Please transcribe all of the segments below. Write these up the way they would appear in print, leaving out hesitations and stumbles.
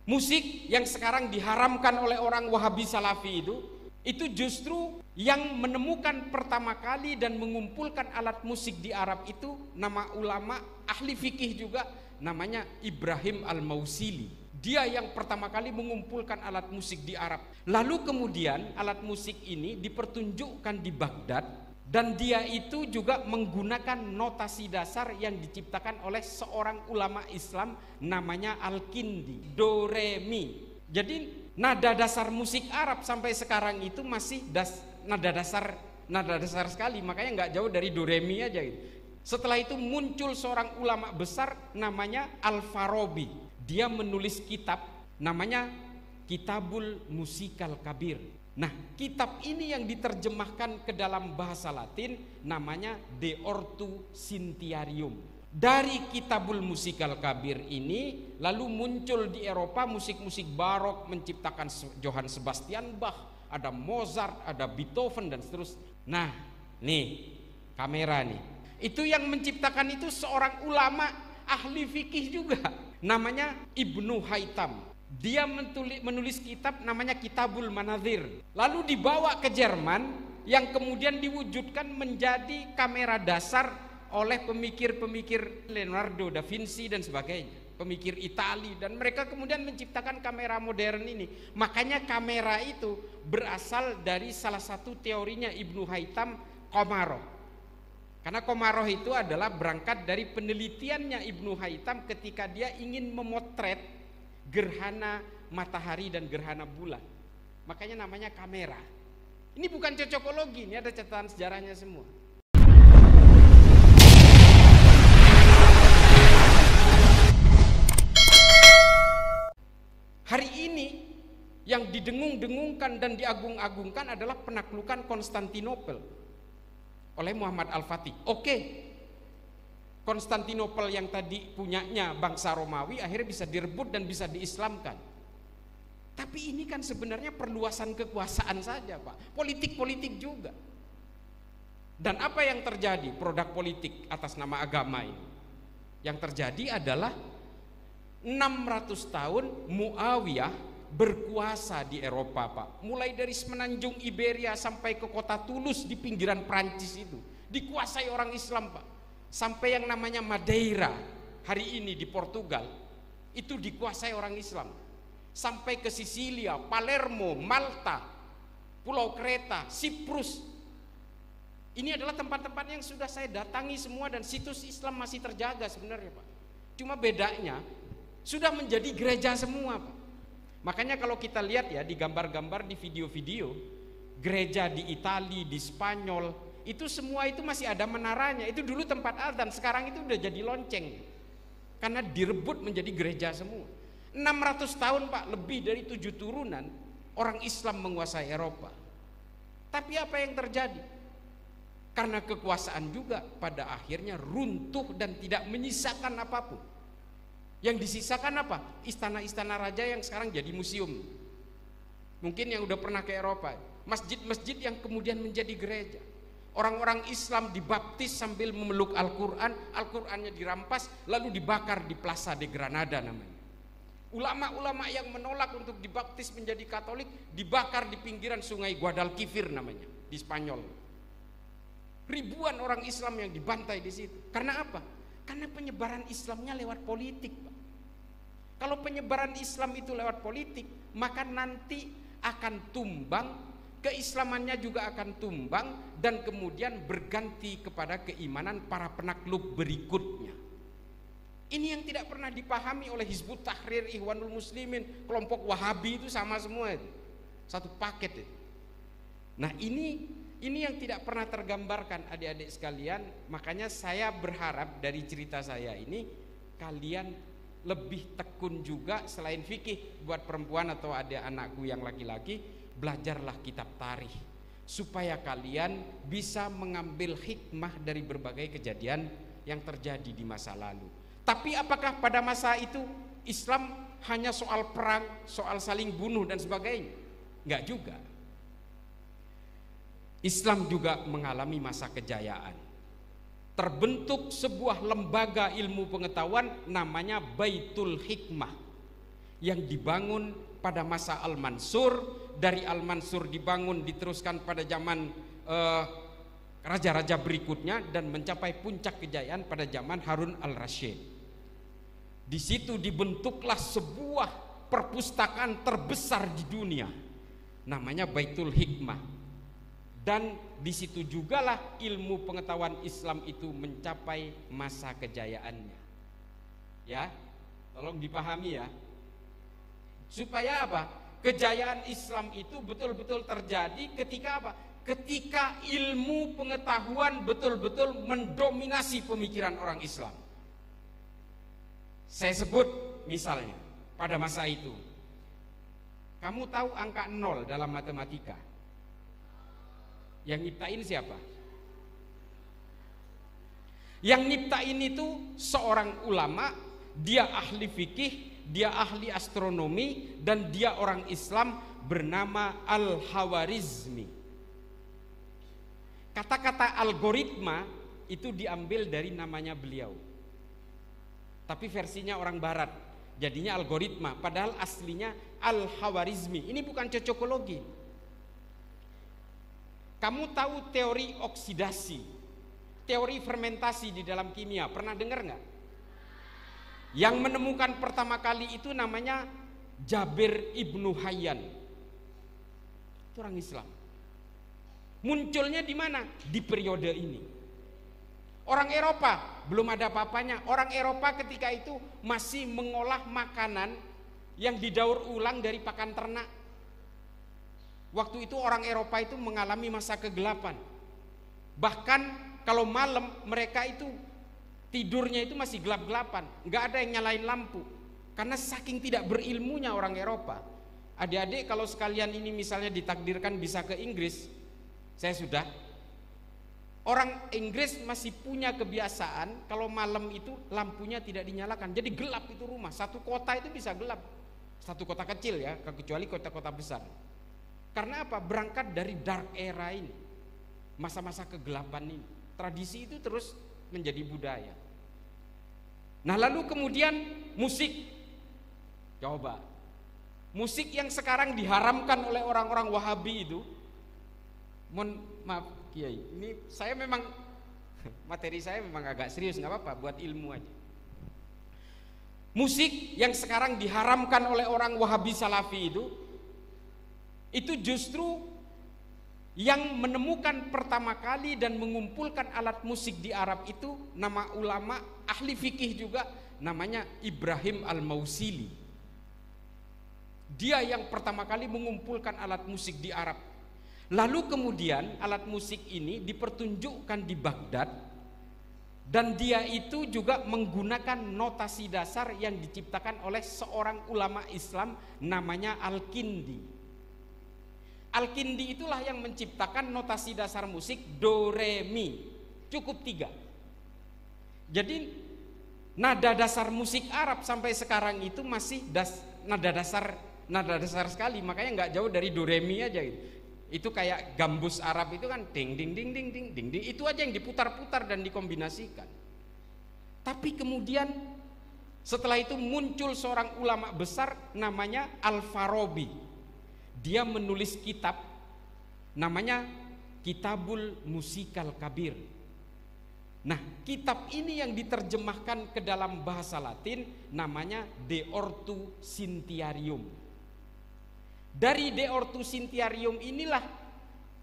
Musik yang sekarang diharamkan oleh orang Wahabi Salafi itu justru yang menemukan pertama kali dan mengumpulkan alat musik di Arab itu nama ulama ahli fikih juga, namanya Ibrahim Al-Mausili. Dia yang pertama kali mengumpulkan alat musik di Arab. Lalu kemudian alat musik ini dipertunjukkan di Baghdad, dan dia itu juga menggunakan notasi dasar yang diciptakan oleh seorang ulama Islam namanya Al-Kindi, do re mi. Jadi nada dasar musik Arab sampai sekarang itu masih nada dasar sekali, makanya nggak jauh dari do re mi aja gitu. Setelah itu muncul seorang ulama besar namanya Al-Farabi. Dia menulis kitab namanya Kitabul Musikal Kabir. Nah, kitab ini yang diterjemahkan ke dalam bahasa Latin namanya De Ortu Sintiarium. Dari Kitabul Musikal Kabir ini lalu muncul di Eropa musik-musik barok, menciptakan Johann Sebastian Bach, ada Mozart, ada Beethoven dan seterusnya. Nah, nih kamera nih. Itu yang menciptakan itu seorang ulama ahli fikih juga, namanya Ibnu Haytham. Dia menulis kitab namanya Kitabul Manazir. Lalu dibawa ke Jerman yang kemudian diwujudkan menjadi kamera dasar oleh pemikir-pemikir Leonardo da Vinci dan sebagainya, pemikir Itali, dan mereka kemudian menciptakan kamera modern ini. Makanya kamera itu berasal dari salah satu teorinya Ibnu Haytham, Komaroh. Karena Komaroh itu adalah berangkat dari penelitiannya Ibnu Haytham ketika dia ingin memotret gerhana matahari dan gerhana bulan. Makanya namanya kamera. Ini bukan cocokologi, ini ada catatan sejarahnya semua. Hari ini yang didengung-dengungkan dan diagung-agungkan adalah penaklukan Konstantinopel oleh Muhammad Al-Fatih. Oke, Konstantinopel yang tadi punyanya bangsa Romawi akhirnya bisa direbut dan bisa diislamkan. Tapi ini kan sebenarnya perluasan kekuasaan saja, Pak. Politik-politik juga. Dan apa yang terjadi? Produk politik atas nama agama ini. Yang terjadi adalah 600 tahun Muawiyah berkuasa di Eropa, Pak. Mulai dari semenanjung Iberia sampai ke kota Toulouse di pinggiran Prancis itu dikuasai orang Islam, Pak. Sampai yang namanya Madeira hari ini di Portugal itu dikuasai orang Islam. Sampai ke Sisilia, Palermo, Malta, Pulau Kreta, Siprus. Ini adalah tempat-tempat yang sudah saya datangi semua dan situs Islam masih terjaga sebenarnya, Pak. Cuma bedanya sudah menjadi gereja semua, Pak. Makanya kalau kita lihat ya di gambar-gambar, di video-video, gereja di Itali, di Spanyol, itu semua itu masih ada menaranya. Itu dulu tempat adzan, sekarang itu udah jadi lonceng. Karena direbut menjadi gereja semua. 600 tahun, Pak, lebih dari 7 turunan orang Islam menguasai Eropa. Tapi apa yang terjadi? Karena kekuasaan juga pada akhirnya runtuh dan tidak menyisakan apapun. Yang disisakan apa? Istana-istana raja yang sekarang jadi museum. Mungkin yang udah pernah ke Eropa, masjid-masjid yang kemudian menjadi gereja. Orang-orang Islam dibaptis sambil memeluk Al-Quran, Al-Qurannya dirampas lalu dibakar di Plaza de Granada namanya. Ulama-ulama yang menolak untuk dibaptis menjadi Katolik dibakar di pinggiran sungai Guadalquivir namanya di Spanyol. Ribuan orang Islam yang dibantai di situ. Karena apa? Karena penyebaran Islamnya lewat politik, Pak. Kalau penyebaran Islam itu lewat politik, maka nanti akan tumbang, keislamannya juga akan tumbang, dan kemudian berganti kepada keimanan para penakluk berikutnya. Ini yang tidak pernah dipahami oleh Hizbut Tahrir, Ikhwanul Muslimin, kelompok Wahabi itu sama semua itu. Satu paket itu. Nah ini yang tidak pernah tergambarkan adik-adik sekalian. Makanya saya berharap dari cerita saya ini kalian lebih tekun juga selain fikih buat perempuan atau adik anakku yang laki-laki, belajarlah kitab tarikh supaya kalian bisa mengambil hikmah dari berbagai kejadian yang terjadi di masa lalu. Tapi apakah pada masa itu Islam hanya soal perang, soal saling bunuh dan sebagainya? Enggak juga. Islam juga mengalami masa kejayaan. Terbentuk sebuah lembaga ilmu pengetahuan namanya Baitul Hikmah yang dibangun pada masa Al-Mansur, dari Al-Mansur dibangun diteruskan pada zaman raja-raja berikutnya dan mencapai puncak kejayaan pada zaman Harun al-Rasyid. Di situ dibentuklah sebuah perpustakaan terbesar di dunia, namanya Baitul Hikmah. Dan di situ jugalah ilmu pengetahuan Islam itu mencapai masa kejayaannya. Ya, tolong dipahami ya. Supaya apa? Kejayaan Islam itu betul-betul terjadi ketika apa? Ketika ilmu pengetahuan betul-betul mendominasi pemikiran orang Islam. Saya sebut misalnya pada masa itu, kamu tahu angka 0 dalam matematika? Yang nyiptain siapa? Yang nyiptain itu seorang ulama, dia ahli fikih, dia ahli astronomi, dan dia orang Islam bernama Al-Khawarizmi. Kata-kata algoritma itu diambil dari namanya beliau, tapi versinya orang barat, jadinya algoritma, padahal aslinya Al-Khawarizmi. Ini bukan cocokologi. Kamu tahu teori oksidasi, teori fermentasi di dalam kimia, pernah dengar nggak? Yang menemukan pertama kali itu namanya Jabir Ibnu Hayyan, itu orang Islam. Munculnya di mana? Di periode ini. Orang Eropa belum ada apa-apanya. Orang Eropa ketika itu masih mengolah makanan yang didaur ulang dari pakan ternak. Waktu itu orang Eropa itu mengalami masa kegelapan. Bahkan kalau malam mereka itu tidurnya itu masih gelap-gelapan, nggak ada yang nyalain lampu. Karena saking tidak berilmunya orang Eropa. Adik-adik kalau sekalian ini misalnya ditakdirkan bisa ke Inggris, saya sudah. Orang Inggris masih punya kebiasaan kalau malam itu lampunya tidak dinyalakan, jadi gelap itu rumah. Satu kota itu bisa gelap, satu kota kecil ya, kecuali kota-kota besar. Karena apa? Berangkat dari dark era ini, masa-masa kegelapan ini. Tradisi itu terus menjadi budaya. Nah lalu kemudian musik. Coba, musik yang sekarang diharamkan oleh orang-orang Wahabi itu, maaf Kiai, ini saya memang materi saya memang agak serius, nggak apa-apa, buat ilmu aja. Musik yang sekarang diharamkan oleh orang Wahabi Salafi itu justru yang menemukan pertama kali dan mengumpulkan alat musik di Arab itu nama ulama ahli fikih juga, namanya Ibrahim Al-Mausili. Dia yang pertama kali mengumpulkan alat musik di Arab. Lalu kemudian alat musik ini dipertunjukkan di Baghdad, dan dia itu juga menggunakan notasi dasar yang diciptakan oleh seorang ulama Islam namanya Al-Kindi. Al-Kindi itulah yang menciptakan notasi dasar musik do re mi, cukup 3. Jadi nada dasar musik Arab sampai sekarang itu masih nada dasar sekali, makanya nggak jauh dari do re mi aja gitu. Itu kayak gambus Arab itu kan ding ding ding ding ding ding ding, itu aja yang diputar-putar dan dikombinasikan. Tapi kemudian setelah itu muncul seorang ulama besar namanya Al-Farabi. Dia menulis kitab namanya Kitabul Musikal Kabir. Nah, kitab ini yang diterjemahkan ke dalam bahasa Latin namanya De Ortu Sintiarium. Dari De Ortu Sintiarium inilah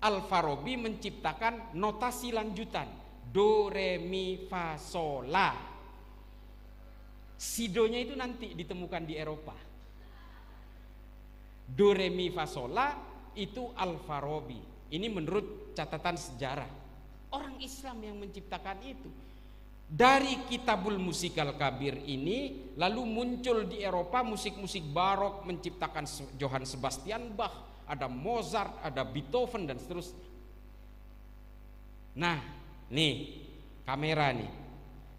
Al-Farabi menciptakan notasi lanjutan do re mi fa sol la. Sidonya itu nanti ditemukan di Eropa. Do re mi fa sol la itu Al-Farabi. Ini menurut catatan sejarah. Orang Islam yang menciptakan itu. Dari Kitabul Musikal Kabir ini lalu muncul di Eropa musik-musik barok, menciptakan Johann Sebastian Bach, ada Mozart, ada Beethoven dan seterusnya. Nah, nih kamera nih.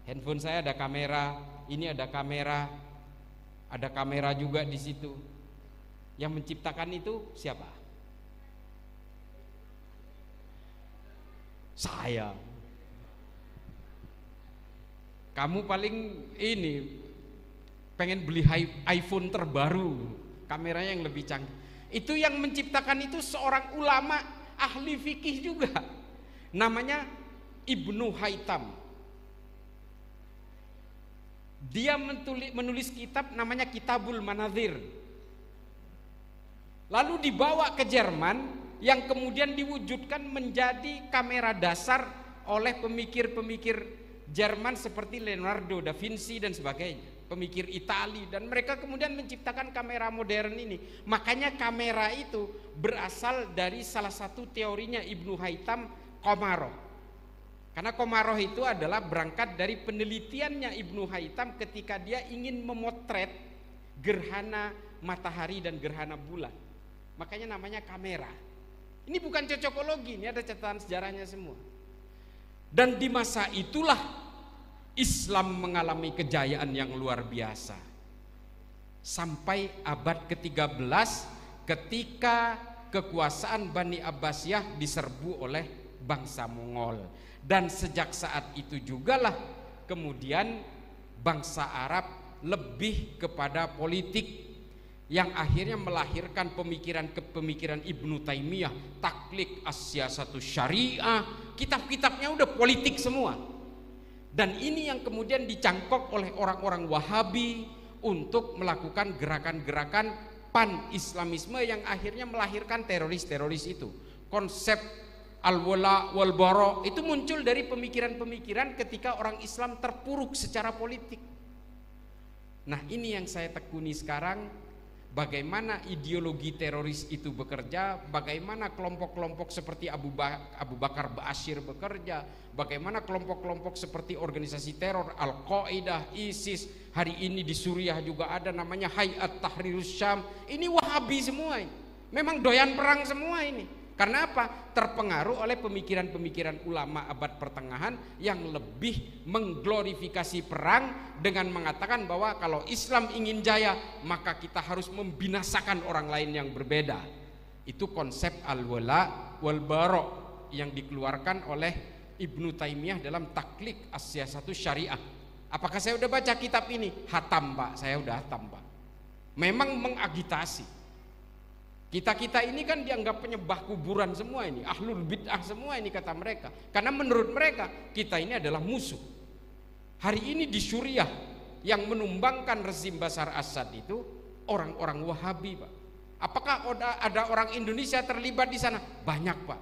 Handphone saya ada kamera, ini ada kamera juga di situ. Yang menciptakan itu siapa? Saya. Kamu paling ini pengen beli iPhone terbaru, kameranya yang lebih canggih. Itu yang menciptakan itu seorang ulama ahli fikih juga, namanya Ibnu Haytham. Dia menulis kitab namanya Kitabul Manazir, lalu dibawa ke Jerman, yang kemudian diwujudkan menjadi kamera dasar oleh pemikir-pemikir Jerman seperti Leonardo da Vinci dan sebagainya, pemikir Itali, dan mereka kemudian menciptakan kamera modern ini. Makanya kamera itu berasal dari salah satu teorinya Ibnu Haytham, Komaroh. Karena Komaroh itu adalah berangkat dari penelitiannya Ibnu Haytham ketika dia ingin memotret gerhana matahari dan gerhana bulan. Makanya namanya kamera. Ini bukan cocokologi, ini ada catatan sejarahnya semua. Dan di masa itulah Islam mengalami kejayaan yang luar biasa. Sampai abad ke-13 ketika kekuasaan Bani Abbasiyah diserbu oleh bangsa Mongol. Dan sejak saat itu jugalah kemudian bangsa Arab lebih kepada politik, yang akhirnya melahirkan pemikiran Ibnu Taimiyah, taklid as-siyasatu syariah. Kitab-kitabnya udah politik semua. Dan ini yang kemudian dicangkok oleh orang-orang Wahabi untuk melakukan gerakan-gerakan pan-islamisme yang akhirnya melahirkan teroris-teroris itu. Konsep al-wala wal bara itu muncul dari pemikiran-pemikiran ketika orang Islam terpuruk secara politik. Nah, ini yang saya tekuni sekarang, bagaimana ideologi teroris itu bekerja, bagaimana kelompok-kelompok seperti Abu Bakar Ba'asyir bekerja, bagaimana kelompok-kelompok seperti organisasi teror Al-Qaeda, ISIS, hari ini di Suriah juga ada namanya Hayat Tahrirus Syam. Ini Wahabi semua ini. Memang doyan perang semua ini. Karena apa? Terpengaruh oleh pemikiran-pemikiran ulama abad pertengahan yang lebih mengglorifikasi perang dengan mengatakan bahwa kalau Islam ingin jaya maka kita harus membinasakan orang lain yang berbeda. Itu konsep al-wala wal bara yang dikeluarkan oleh Ibnu Taimiyah dalam taklid as-siyasatu syariah. Apakah saya udah baca kitab ini? Hatam, Pak, saya udah hatam, Pak. Memang mengagitasi. Kita ini kan dianggap penyembah kuburan semua ini, ahlul bid'ah semua ini kata mereka. Karena menurut mereka kita ini adalah musuh. Hari ini di Suriah yang menumbangkan rezim Bashar Assad itu orang-orang Wahabi, Pak. Apakah ada orang Indonesia terlibat di sana? Banyak, Pak.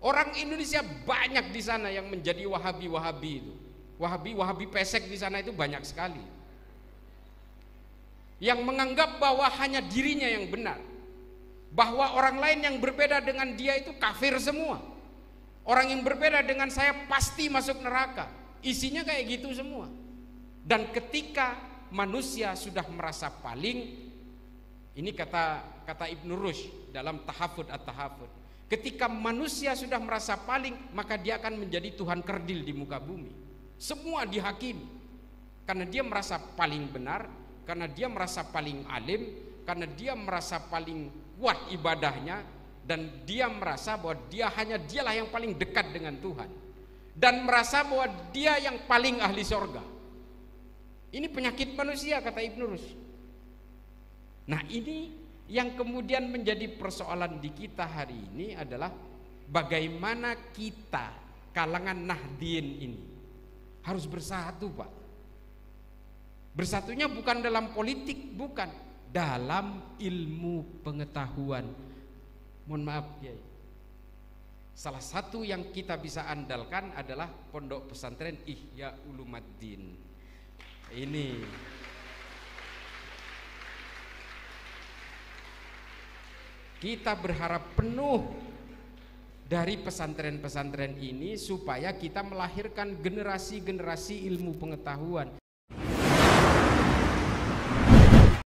Orang Indonesia banyak di sana yang menjadi Wahabi itu. Wahabi pesek di sana itu banyak sekali. Yang menganggap bahwa hanya dirinya yang benar. Bahwa orang lain yang berbeda dengan dia itu kafir semua. Orang yang berbeda dengan saya pasti masuk neraka. Isinya kayak gitu semua. Dan ketika manusia sudah merasa paling, ini kata Ibnu Rushd dalam Tahafud at-Tahafud, ketika manusia sudah merasa paling, maka dia akan menjadi Tuhan kerdil di muka bumi. Semua dihakimi. Karena dia merasa paling benar, karena dia merasa paling alim, karena dia merasa paling kuat ibadahnya, dan dia merasa bahwa dialah yang paling dekat dengan Tuhan, dan merasa bahwa dia yang paling ahli sorga. Ini penyakit manusia kata Ibnu Rushd. Nah, ini yang kemudian menjadi persoalan di kita hari ini adalah bagaimana kita kalangan Nahdien ini harus bersatu, Pak. Bersatunya bukan dalam politik, bukan, dalam ilmu pengetahuan. Mohon maaf ya, salah satu yang kita bisa andalkan adalah pondok pesantren Ihya Ulumuddin. Ini kita berharap penuh dari pesantren-pesantren ini supaya kita melahirkan generasi-generasi ilmu pengetahuan